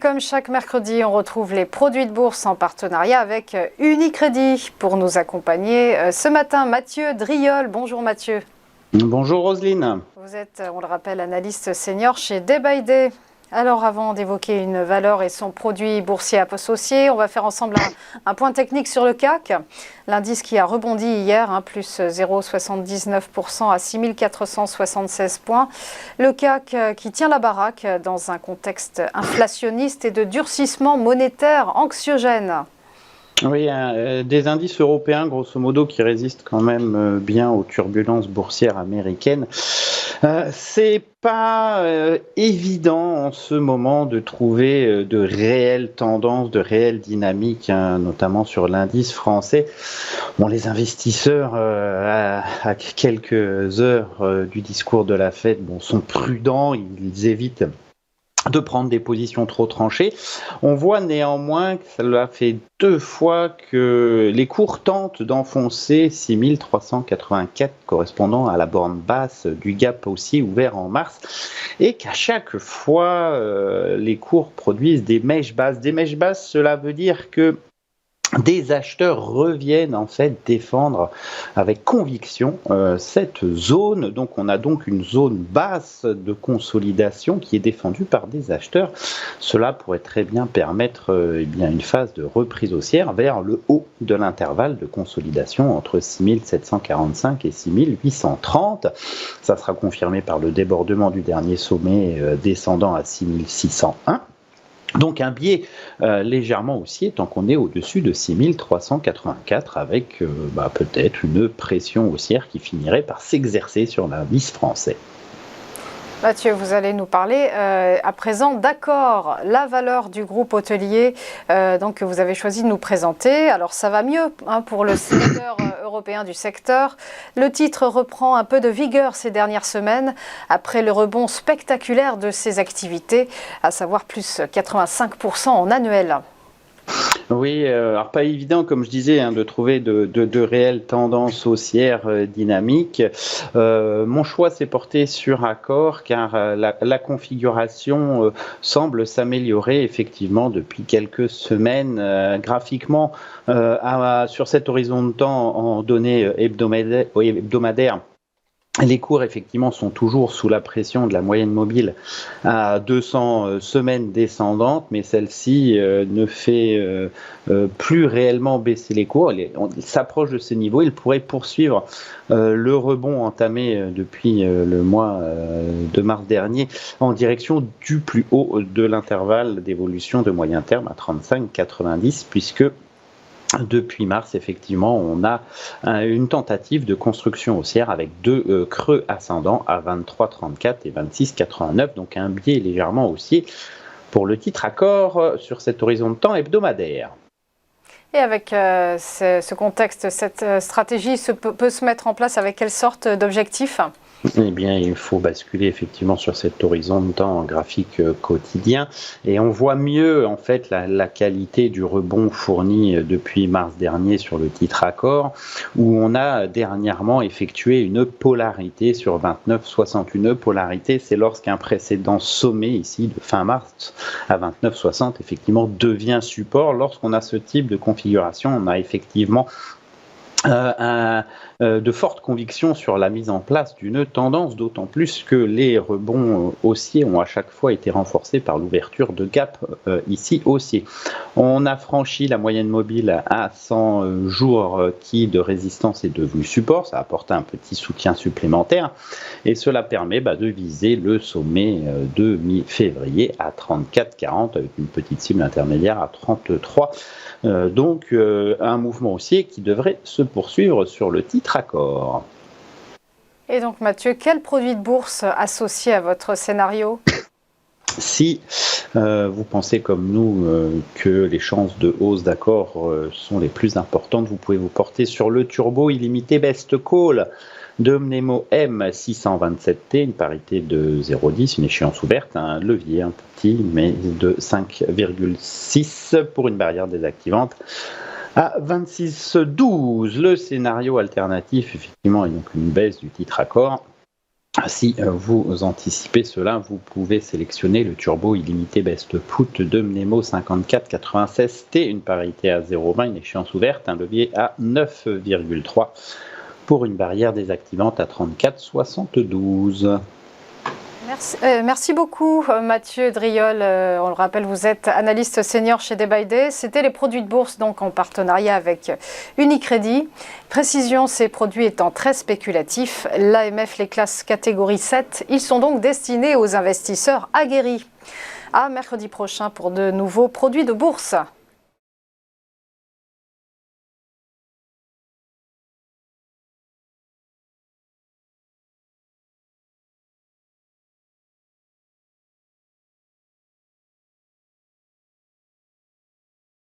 comme chaque mercredi, on retrouve les produits de bourse en partenariat avec Unicredit. Pour nous accompagner ce matin, Mathieu Driol. Bonjour Mathieu. Bonjour Roselyne. Vous êtes, on le rappelle, analyste senior chez Day by Day. Alors avant d'évoquer une valeur et son produit boursier associé, on va faire ensemble un point technique sur le CAC. L'indice qui a rebondi hier, plus 0,79% à 6476 points. Le CAC qui tient la baraque dans un contexte inflationniste et de durcissement monétaire anxiogène. Oui, des indices européens, grosso modo, qui résistent quand même bien aux turbulences boursières américaines. C'est pas évident en ce moment de trouver de réelles tendances, de réelles dynamiques, notamment sur l'indice français. Bon, les investisseurs, à quelques heures du discours de la Fed, sont prudents, ils évitent de prendre des positions trop tranchées. On voit néanmoins que cela fait 2 fois que les cours tentent d'enfoncer 6384 correspondant à la borne basse du gap haussier ouvert en mars et qu'à chaque fois les cours produisent des mèches basses. Des mèches basses, cela veut dire que des acheteurs reviennent en fait défendre avec conviction cette zone. Donc on a donc une zone basse de consolidation qui est défendue par des acheteurs. Cela pourrait très bien permettre une phase de reprise haussière vers le haut de l'intervalle de consolidation entre 6745 et 6830. Ça sera confirmé par le débordement du dernier sommet descendant à 6601. Donc un biais légèrement haussier tant qu'on est au-dessus de 6384 avec peut-être une pression haussière qui finirait par s'exercer sur l'indice français. Mathieu, vous allez nous parler à présent d'Accor, la valeur du groupe hôtelier que vous avez choisi de nous présenter. Alors ça va mieux pour le leader européen du secteur. Le titre reprend un peu de vigueur ces dernières semaines après le rebond spectaculaire de ses activités, à savoir plus 85% en annuel. Oui, alors pas évident, comme je disais, de trouver de réelles tendances haussières dynamiques. Mon choix s'est porté sur Accor car la configuration semble s'améliorer effectivement depuis quelques semaines graphiquement sur cet horizon de temps en données hebdomadaires. Les cours, effectivement, sont toujours sous la pression de la moyenne mobile à 200 semaines descendantes, mais celle-ci ne fait plus réellement baisser les cours. Il s'approche de ces niveaux. Il pourrait poursuivre le rebond entamé depuis le mois de mars dernier en direction du plus haut de l'intervalle d'évolution de moyen terme à 35,90, puisque depuis mars, effectivement, on a une tentative de construction haussière avec 2 creux ascendants à 23,34 et 26,89, donc un biais légèrement haussier pour le titre Accor sur cet horizon de temps hebdomadaire. Et avec ce contexte, cette stratégie peut se mettre en place avec quelle sorte d'objectif ? Eh bien, il faut basculer effectivement sur cet horizon de temps graphique quotidien et on voit mieux en fait la qualité du rebond fourni depuis mars dernier sur le titre Accor où on a dernièrement effectué une polarité sur 29,60. Une polarité, c'est lorsqu'un précédent sommet ici de fin mars à 29,60 effectivement devient support. Lorsqu'on a ce type de configuration, on a effectivement de fortes convictions sur la mise en place d'une tendance, d'autant plus que les rebonds haussiers ont à chaque fois été renforcés par l'ouverture de gap ici haussier. On a franchi la moyenne mobile à 100 jours qui de résistance est devenue support, ça a apporté un petit soutien supplémentaire et cela permet de viser le sommet de mi-février à 34,40 avec une petite cible intermédiaire à 33. Donc un mouvement haussier qui devrait se poursuivre sur le titre Accor. Et donc Mathieu, quel produit de bourse associé à votre scénario ? Si vous pensez comme nous que les chances de hausse d'Accor sont les plus importantes, vous pouvez vous porter sur le turbo illimité Best Call de Mnemo M627T, une parité de 0,10, une échéance ouverte, un levier un petit mais de 5,6 pour une barrière désactivante à 26,12. Le scénario alternatif, effectivement, est donc une baisse du titre Accor Si vous anticipez cela, vous pouvez sélectionner le turbo illimité best put de Mnemo 5496T, une parité à 0,20, une échéance ouverte, un levier à 9,3 pour une barrière désactivante à 34,72. Merci beaucoup Mathieu Driol. On le rappelle, vous êtes analyste senior chez Day by Day. C'était les produits de bourse donc en partenariat avec Unicredit. Précision, ces produits étant très spéculatifs, l'AMF les classe catégorie 7. Ils sont donc destinés aux investisseurs aguerris. À mercredi prochain pour de nouveaux produits de bourse.